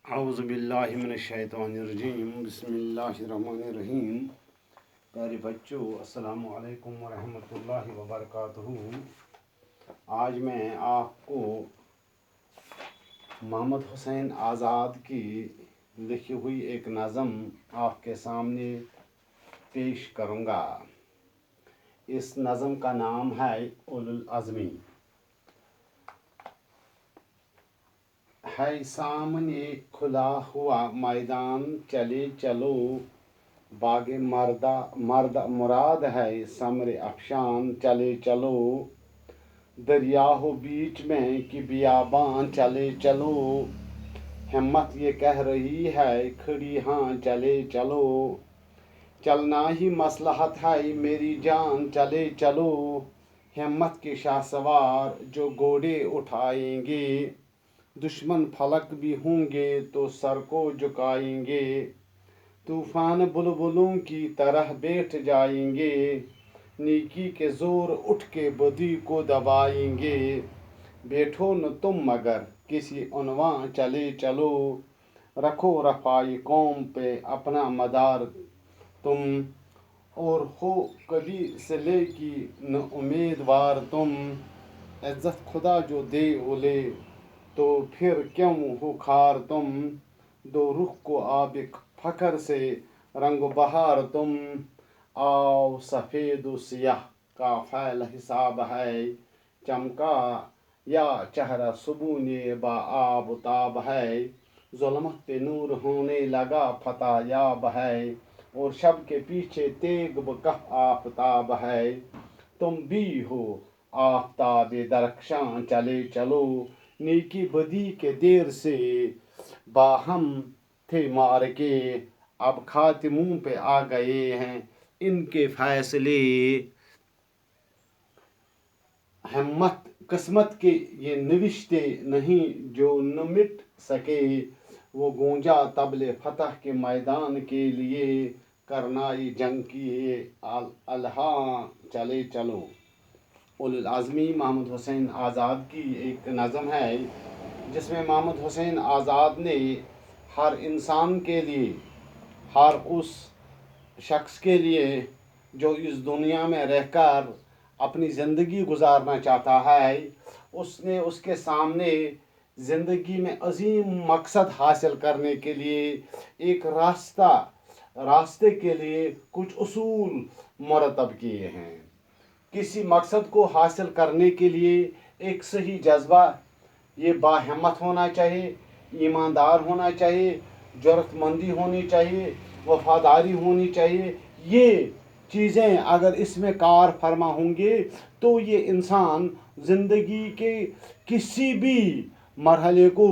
अऊज़ु बिल्लाहि मिनश्शैतानिर्रजीम बिस्मिल्लाहिर्रहमानिर्रहीम। प्यारे बच्चों, अस्सलामु अलैकुम वरहमतुल्लाहि वबरकातुहू। आज मैं आपको मोहम्मद हुसैन आज़ाद की लिखी हुई एक नज़म आपके सामने पेश करूँगा। इस नज़म का नाम है उलुल अज़्मी। है सामने खुला हुआ मैदान, चले चलो बागे मर्द मुराद है समर अफशान, चले चलो दरिया हो बीच में कि बियाबान, चले चलो हिम्मत ये कह रही है खड़ी हाँ, चले चलो चलना ही मसलहत है मेरी जान, चले चलो हिम्मत के शाहसवार जो घोड़े उठाएंगे, दुश्मन फलक भी होंगे तो सर को झुकाएंगे, तूफान बुलबुलों की तरह बैठ जाएंगे, नेकी के जोर उठ के बदी को दबाएंगे, बैठो न तुम मगर किसी उन्वान, चले चलो रखो रफ़ाई कौम पे अपना मदार तुम, और हो कभी सिले की न उम्मीदवार तुम, इज्जत खुदा जो दे उले तो फिर क्यों हो खार तुम, दो रुख को आबिक फखर से रंग बहार तुम, आओ सफ़ेद व सियाह का फैल हिसाब है, चमका या चेहरा सुबूने बा आब ताब है, जुल्मत पे नूर होने लगा फता याब है, और शब के पीछे तेग बकह आफताब है, तुम भी हो आफ्ताब दरख्शां, चले चलो नेकी बदी के देर से बाहम थे मार के, अब खातिमों पे आ गए हैं इनके फैसले, हिम्मत किस्मत के ये निविश्ते नहीं जो न मिट सके, वो गूंजा तबले फतह के मैदान के लिए, करना ये जंग की अलहा, चले चलो। उलुल अज़्मी मोहम्मद हुसैन आज़ाद की एक नज़म है जिसमें मोहम्मद हुसैन आज़ाद ने हर इंसान के लिए, हर उस शख्स के लिए जो इस दुनिया में रहकर अपनी ज़िंदगी गुजारना चाहता है, उसने उसके सामने ज़िंदगी में अजीम मकसद हासिल करने के लिए एक रास्ते के लिए कुछ उसूल मुरतब किए हैं। किसी मकसद को हासिल करने के लिए एक सही जज्बा, ये बाहिम्मत होना चाहिए, ईमानदार होना चाहिए, ज़रूरतमंदी होनी चाहिए, वफादारी होनी चाहिए। ये चीज़ें अगर इसमें कार फरमा होंगे तो ये इंसान ज़िंदगी के किसी भी मरहले को,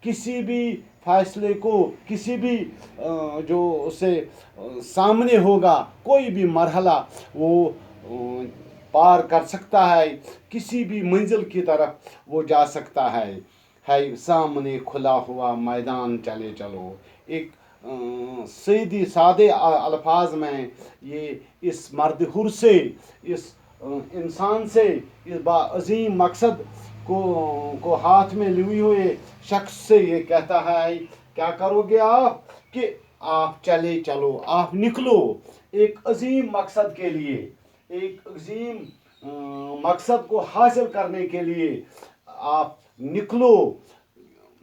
किसी भी फैसले को, किसी भी जो उसे सामने होगा कोई भी मरहला वो पार कर सकता है, किसी भी मंजिल की तरफ वो जा सकता है सामने खुला हुआ मैदान, चले चलो। एक सीधी सादे अल्फाज में ये इस मर्द हुर से, इस इंसान से, इस बाअज़ीम मकसद को हाथ में लिए हुए शख्स से ये कहता है, क्या करोगे आप कि आप चले चलो, आप निकलो एक अजीम मकसद के लिए, एक अजीम मकसद को हासिल करने के लिए आप निकलो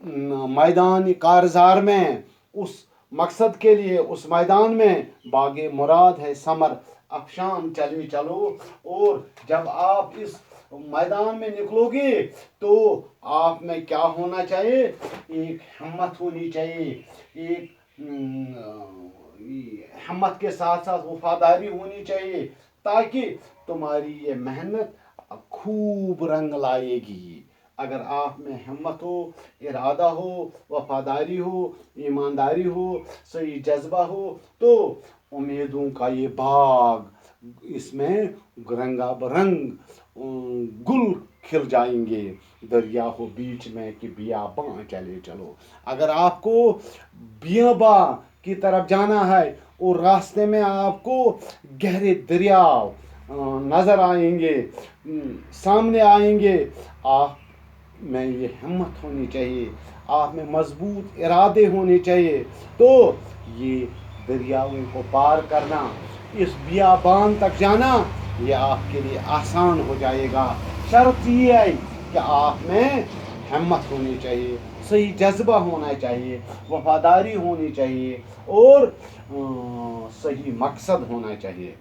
मैदान कारज़ार में, उस मकसद के लिए उस मैदान में बागे मुराद है समर अफशान, चले चलो। और जब आप इस मैदान में निकलोगे तो आप में क्या होना चाहिए, एक हिम्मत होनी चाहिए, एक हिम्मत के साथ साथ वफादारी होनी चाहिए, ताकि तुम्हारी ये मेहनत खूब रंग लाएगी। अगर आप में हिम्मत हो, इरादा हो, वफादारी हो, ईमानदारी हो, सही जज्बा हो, तो उम्मीदों का ये बाग, इसमें रंगा बरंग गुल खिल जाएंगे, दरिया हो बीच में कि बियाबां, चले चलो। अगर आपको बियाबां की तरफ जाना है और रास्ते में आपको गहरे दरिया नज़र आएंगे, सामने आएंगे, आप में ये हिम्मत होनी चाहिए, आप में मजबूत इरादे होने चाहिए, तो ये दरियाओं को पार करना, इस बियाबान तक जाना, ये आपके लिए आसान हो जाएगा। शर्त ये है कि आप में हिम्मत होनी चाहिए, सही जज्बा होना चाहिए, वफादारी होनी चाहिए, और सही मकसद होना चाहिए।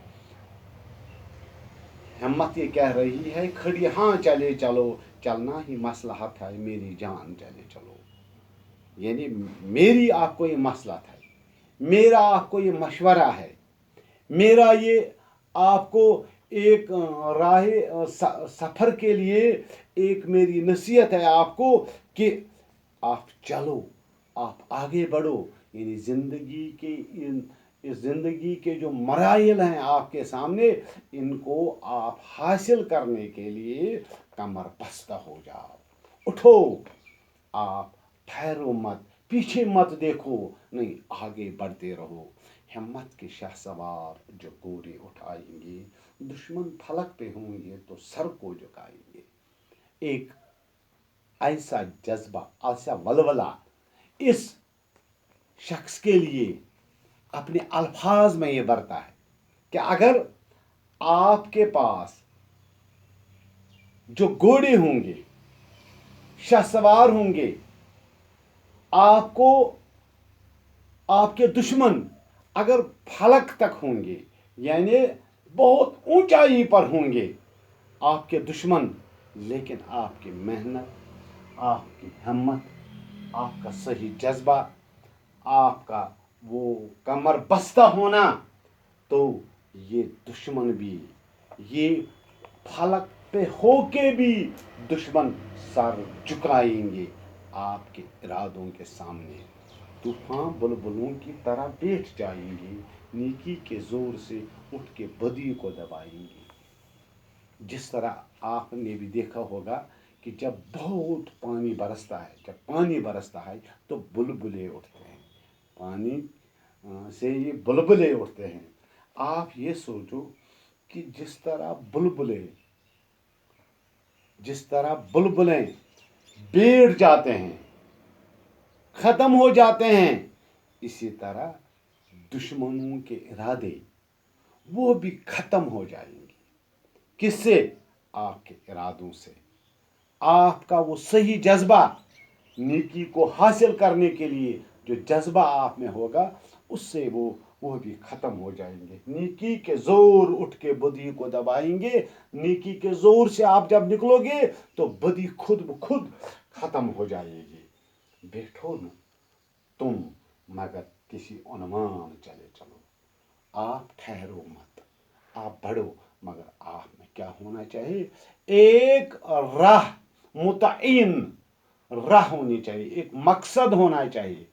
हिम्मत ये कह रही है खड़ी, हाँ चले चलो, चलना ही मसलहत है, मेरी जान चले चलो। यानी मेरी आपको ये मसलहत है, मेरा आपको ये मशवरा है, मेरा ये आपको एक राह सफ़र के लिए एक मेरी नसीहत है आपको कि आप चलो, आप आगे बढ़ो। यानी ज़िंदगी के इस ज़िंदगी के जो मराइल हैं आपके सामने, इनको आप हासिल करने के लिए कमर बस्ता हो जाओ, उठो, आप ठहरो मत, पीछे मत देखो, नहीं आगे बढ़ते रहो। हिम्मत के शहसवार जो घोड़े उठाएंगे, दुश्मन फलक पे होंगे तो सर को झुकाएंगे। एक ऐसा जज्बा, ऐसा वलवला इस शख्स के लिए अपने अल्फाज में ये बरता है कि अगर आपके पास जो घोड़े होंगे, शहसवार होंगे, आपको आपके दुश्मन अगर फलक तक होंगे, यानी बहुत ऊंचाई पर होंगे आपके दुश्मन, लेकिन आपकी मेहनत, आपकी हिम्मत, आपका सही जज्बा, आपका वो कमर बस्ता होना, तो ये दुश्मन भी, ये फलक पे होके भी दुश्मन सर झुकाएंगे आपके इरादों के सामने। तूफान बुलबुलों की तरह बैठ जाएंगे, नेकी के जोर से उठ के बदी को दबाएंगे। जिस तरह आपने भी देखा होगा कि जब बहुत पानी बरसता है, जब पानी बरसता है तो बुलबुले उठते हैं, पानी से ये बुलबुले उठते हैं। आप ये सोचो कि जिस तरह बुलबुलें बैठ जाते हैं, ख़त्म हो जाते हैं, इसी तरह दुश्मनों के इरादे वो भी ख़त्म हो जाएंगे। किससे? आपके इरादों से। आपका वो सही जज्बा, नेकी को हासिल करने के लिए जो जज्बा आप में होगा, उससे वो भी ख़त्म हो जाएंगे। नेकी के ज़ोर उठ के बदी को दबाएंगे। नेकी के ज़ोर से आप जब निकलोगे तो बदी खुद ब खुद ख़त्म हो जाएगी। बैठो न तुम मगर किसी उन्वान चले चलो, आप ठहरो मत, आप बढ़ो, मगर आप में क्या होना चाहिए? एक राह, मुतईन राह होनी चाहिए, एक मकसद होना चाहिए।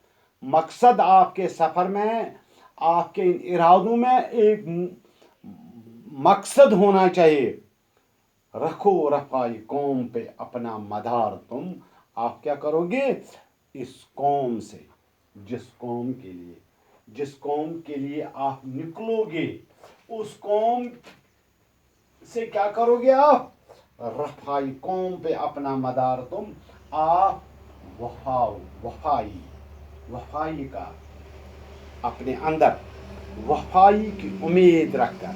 मकसद आपके सफ़र में, आपके इन इरादों में एक मकसद होना चाहिए। रखो रफ़ाई कौम पे अपना मदार तुम, आप क्या करोगे? इस कौम से, जिस कौम के लिए आप निकलोगे, उस कौम से क्या करोगे आप? रफ़ाई कौम पे अपना मदार तुम, आप वफाई का अपने अंदर वफाई की उम्मीद रखकर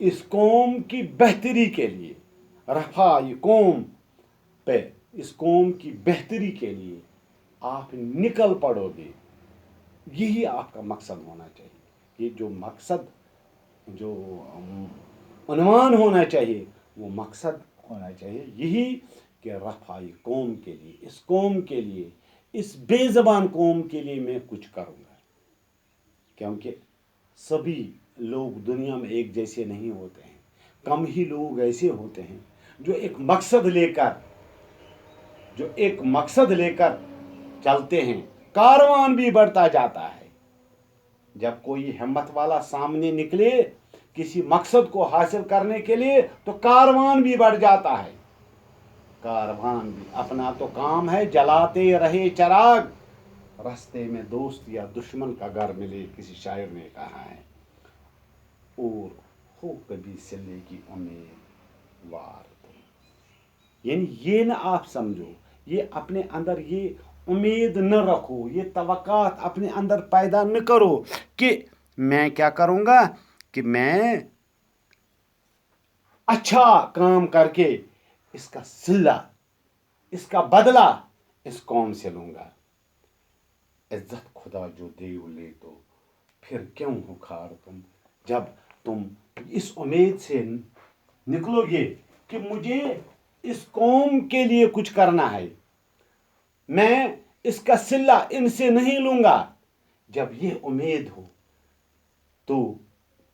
इस कौम की बेहतरी के लिए, रफ़ाई कौम पे इस कौम की बेहतरी के लिए आप निकल पड़ोगे। यही आपका मकसद होना चाहिए। ये जो मकसद, जो उन्वान होना चाहिए, वो मकसद होना चाहिए यही कि रफ़ाई कौम के लिए, इस कौम के लिए, इस बेज़बान कौम के लिए मैं कुछ करूँगा। क्योंकि सभी लोग दुनिया में एक जैसे नहीं होते हैं। कम ही लोग ऐसे होते हैं जो एक मकसद लेकर चलते हैं। कारवान भी बढ़ता जाता है। जब कोई हिम्मत वाला सामने निकले किसी मकसद को हासिल करने के लिए, तो कारवान भी बढ़ जाता है। कारवान भी, अपना तो काम है जलाते रहे चिराग, रास्ते में दोस्त या दुश्मन का घर मिले, किसी शायर ने कहा है। और हो कभी सिलने की उम्मीद वार तुम, یعنی یہ نہ آپ سمجھو، یہ اپنے اندر یہ امید نہ رکھو، یہ توقعات اپنے اندر پیدا نہ کرو کہ میں کیا کروں گا کہ میں اچھا کام کر کے اس کا صلہ، اس کا بدلہ اس قوم سے لوں گا۔ عزت خدا جو دیو لے تو پھر کیوں ہو کھار تم۔ جب تم اس امید سے نکلو گے کہ مجھے اس قوم کے لیے کچھ کرنا ہے، میں اس کا صلہ ان سے نہیں لوں گا، جب یہ امید ہو تو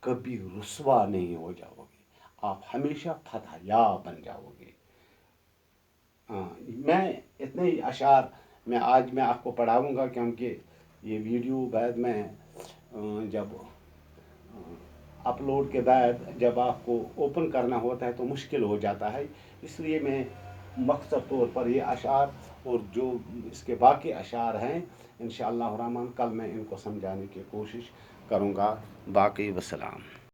کبھی رسوا نہیں ہو جاؤ گے، آپ ہمیشہ فتح یاب بن جاؤ گے۔ میں اتنے ہی اشعار آج میں آپ کو پڑھاؤں گا، کیونکہ یہ ویڈیو بعد میں جب اپلوڈ کے بعد جب آپ کو اوپن کرنا ہوتا ہے تو مشکل ہو جاتا ہے، اس لیے میں مختصر طور پر یہ اشعار اور جو اس کے باقی اشعار ہیں انشاءاللہ الرحمن کل میں ان کو سمجھانے کی کوشش کروں گا۔ باقی وسلام۔